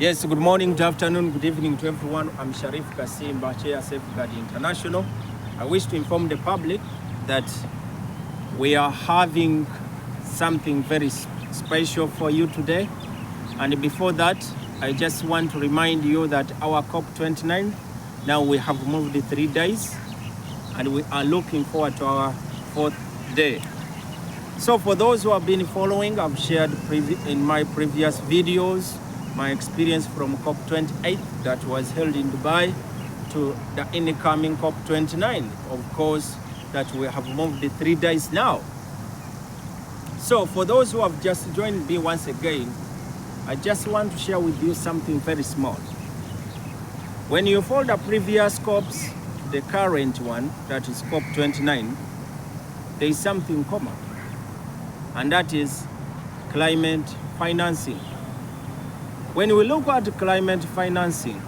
Yes, good morning, good afternoon, good evening to everyone. I'm Sharif Kasimba, Chair Safeguard International. I wish to inform the public that we are having something very special for you today. And before that, I just want to remind you that our COP29, now we have moved 3 days, and we are looking forward to our 4th day. So for those who have been following, I've shared in my previous videos my experience from COP28 that was held in Dubai to the incoming COP29. Of course, that we have moved 3 days now. So for those who have just joined me once again, I just want to share with you something very small. When you follow the previous COPs, the current one, that is COP29, there is something common, and that is climate financing. When we look at climate financing,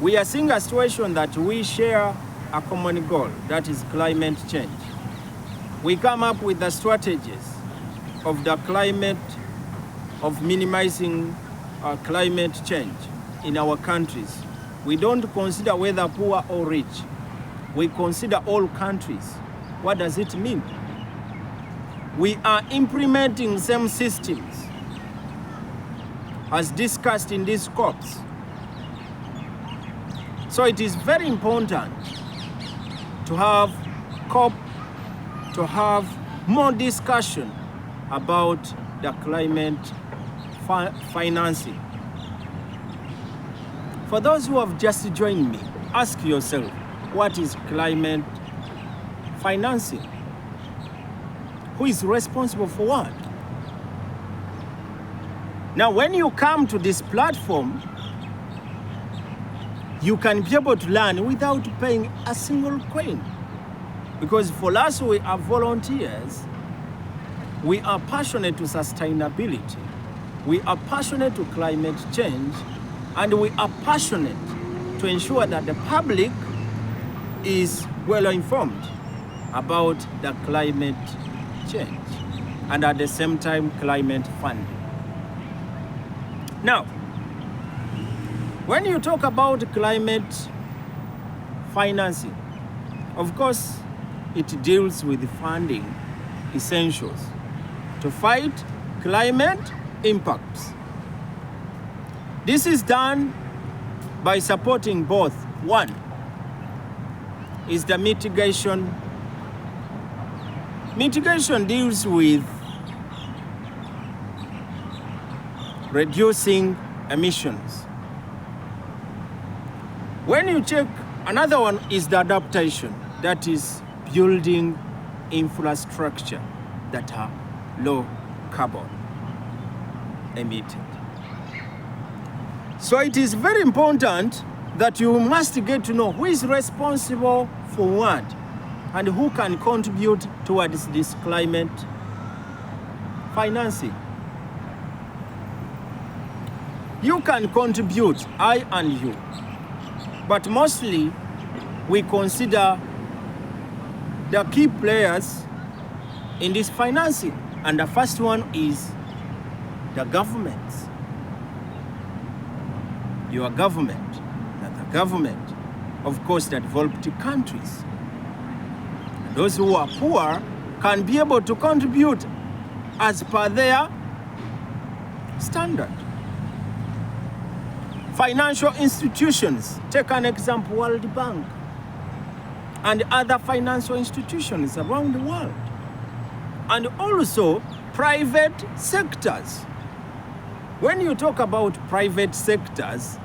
we are seeing a situation that we share a common goal, that is climate change. We come up with the strategies of the climate, of minimizing climate change in our countries. We don't consider whether poor or rich. We consider all countries. What does it mean? We are implementing same systems as discussed in these COPs. So it is very important to have COP, to have more discussion about the climate financing. For those who have just joined me, ask yourself, what is climate financing? Who is responsible for what? Now, when you come to this platform, you can be able to learn without paying a single coin. Because for us, we are volunteers. We are passionate to sustainability. We are passionate to climate change. And we are passionate to ensure that the public is well informed about the climate change and at the same time climate funding. Now, when you talk about climate financing, of course, it deals with funding essentials to fight climate impacts. This is done by supporting both. One is the mitigation. Mitigation deals with reducing emissions. When you check, another one is the adaptation, that is building infrastructure that are low carbon emitted. So it is very important that you must get to know who is responsible for what and who can contribute towards this climate financing. You can contribute, I and you, but mostly we consider the key players in this financing, and the first one is the governments. Your government, not the government, of course, the developed countries. And those who are poor can be able to contribute as per their standard. Financial institutions, take an example, World Bank, and other financial institutions around the world. And also private sectors. When you talk about private sectors,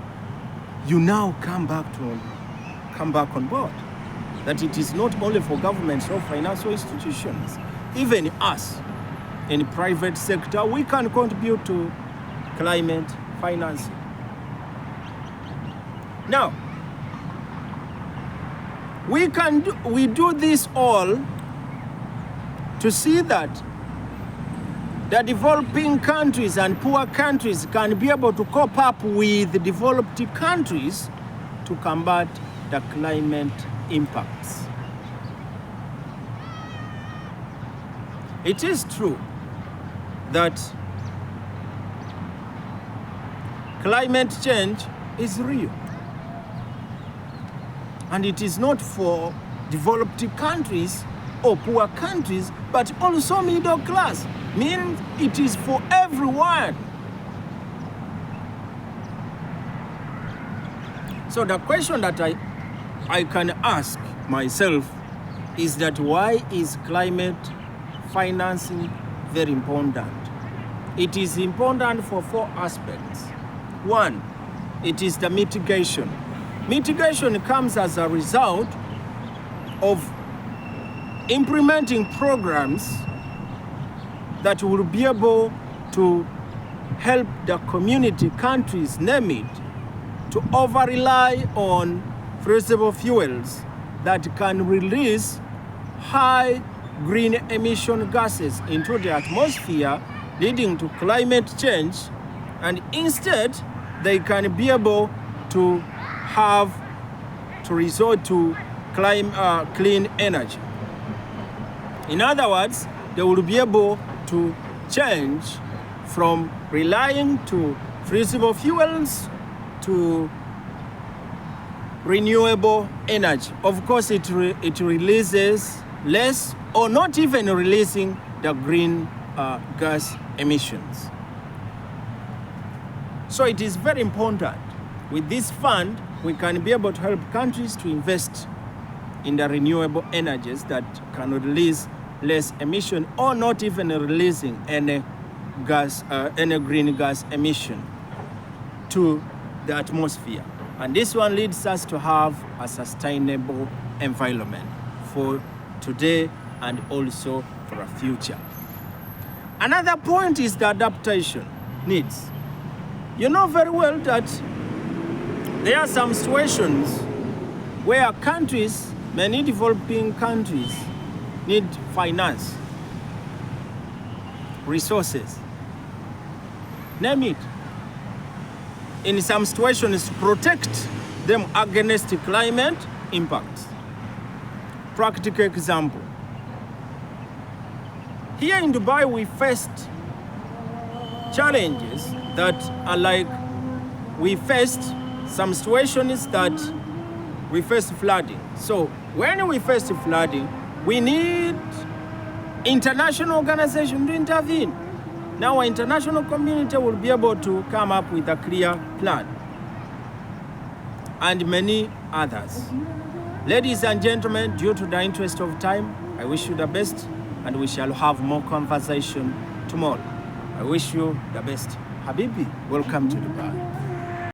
you now come back on board. That it is not only for governments or financial institutions. Even us in private sector, we can contribute to climate financing. Now, we do this all to see that the developing countries and poor countries can be able to cope up with the developed countries to combat the climate impacts. It is true that climate change is real. And it is not for developed countries or poor countries, but also middle class. Meaning it is for everyone. So the question that I can ask myself is that why is climate financing very important? It is important for 4 aspects. 1, it is the mitigation. Mitigation comes as a result of implementing programs that will be able to help the community, countries, name it, to over-rely on fossil fuels that can release high green emission gases into the atmosphere, leading to climate change, and instead they can be able to resort to clean energy. In other words, they will be able to change from relying to fossil fuels to renewable energy. Of course, it releases less or not even releasing the green gas emissions. So it is very important. With this fund, we can be able to help countries to invest in the renewable energies that can release less emission or not even releasing any green gas emission to the atmosphere. And this one leads us to have a sustainable environment for today and also for the future. Another point is the adaptation needs. You know very well that there are some situations where countries, many developing countries, need finance, resources, name it. In some situations, to protect them against climate impacts. Practical example. Here in Dubai, we faced challenges that are like, we faced some situations that we faced flooding. So when we face flooding, we need international organizations to intervene. Now our international community will be able to come up with a clear plan, and many others. Ladies and gentlemen, due to the interest of time, I wish you the best, and we shall have more conversation tomorrow. I wish you the best. Habibi, welcome to Dubai.